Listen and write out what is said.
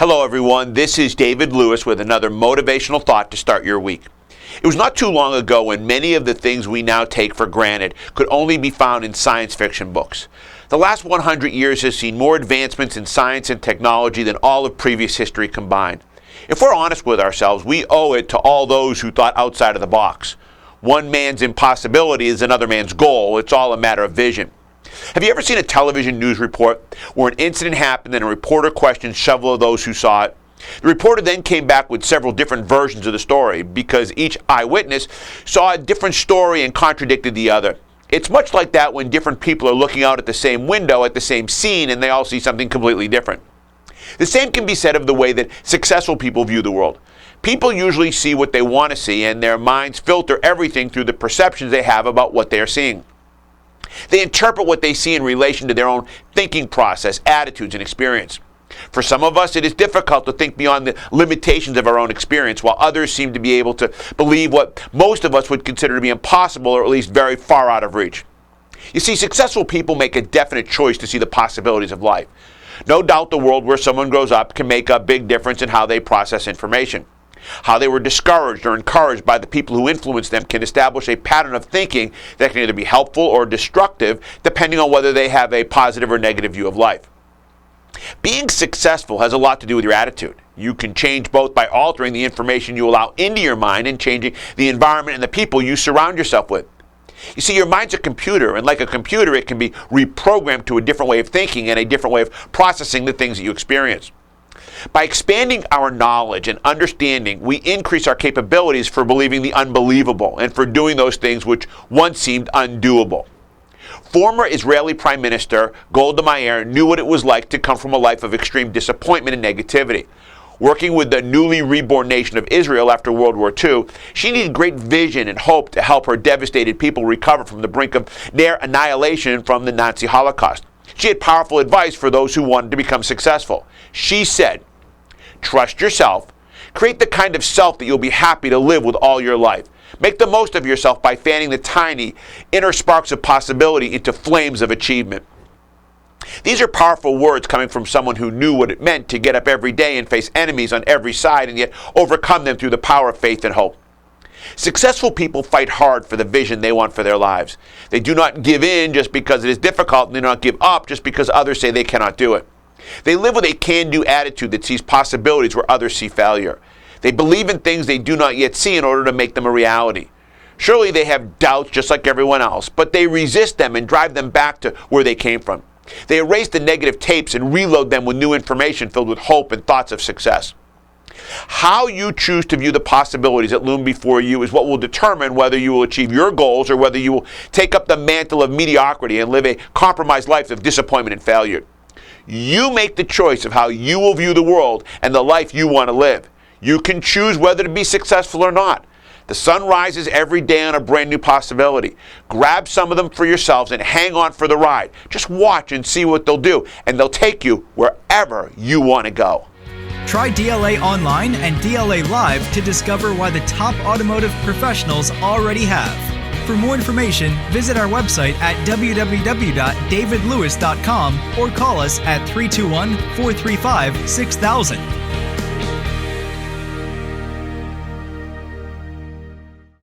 Hello everyone, this is David Lewis with another motivational thought to start your week. It was not too long ago when many of the things we now take for granted could only be found in science fiction books. The last 100 years has seen more advancements in science and technology than all of previous history combined. If we're honest with ourselves, we owe it to all those who thought outside of the box. One man's impossibility is another man's goal. It's all a matter of vision. Have you ever seen a television news report where an incident happened and a reporter questioned several of those who saw it? The reporter then came back with several different versions of the story because each eyewitness saw a different story and contradicted the other. It's much like that when different people are looking out at the same window at the same scene and they all see something completely different. The same can be said of the way that successful people view the world. People usually see what they want to see, and their minds filter everything through the perceptions they have about what they are seeing. They interpret what they see in relation to their own thinking process, attitudes, and experience. For some of us, it is difficult to think beyond the limitations of our own experience, while others seem to be able to believe what most of us would consider to be impossible, or at least very far out of reach. You see, successful people make a definite choice to see the possibilities of life. No doubt the world where someone grows up can make a big difference in how they process information. How they were discouraged or encouraged by the people who influenced them can establish a pattern of thinking that can either be helpful or destructive, depending on whether they have a positive or negative view of life. Being successful has a lot to do with your attitude. You can change both by altering the information you allow into your mind and changing the environment and the people you surround yourself with. You see, your mind's a computer, and like a computer, it can be reprogrammed to a different way of thinking and a different way of processing the things that you experience. By expanding our knowledge and understanding, we increase our capabilities for believing the unbelievable and for doing those things which once seemed undoable. Former Israeli Prime Minister Golda Meir knew what it was like to come from a life of extreme disappointment and negativity. Working with the newly reborn nation of Israel after World War II, she needed great vision and hope to help her devastated people recover from the brink of near annihilation from the Nazi Holocaust. She had powerful advice for those who wanted to become successful. She said, "Trust yourself. Create the kind of self that you'll be happy to live with all your life. Make the most of yourself by fanning the tiny inner sparks of possibility into flames of achievement." These are powerful words coming from someone who knew what it meant to get up every day and face enemies on every side and yet overcome them through the power of faith and hope. Successful people fight hard for the vision they want for their lives. They do not give in just because it is difficult, and they do not give up just because others say they cannot do it. They live with a can-do attitude that sees possibilities where others see failure. They believe in things they do not yet see in order to make them a reality. Surely they have doubts just like everyone else, but they resist them and drive them back to where they came from. They erase the negative tapes and reload them with new information filled with hope and thoughts of success. How you choose to view the possibilities that loom before you is what will determine whether you will achieve your goals or whether you will take up the mantle of mediocrity and live a compromised life of disappointment and failure. You make the choice of how you will view the world and the life you want to live. You can choose whether to be successful or not. The sun rises every day on a brand new possibility. Grab some of them for yourselves and hang on for the ride. Just watch and see what they'll do, and they'll take you wherever you want to go. Try DLA Online and DLA Live to discover why the top automotive professionals already have. For more information, visit our website at www.davidlewis.com or call us at 321-435-6000.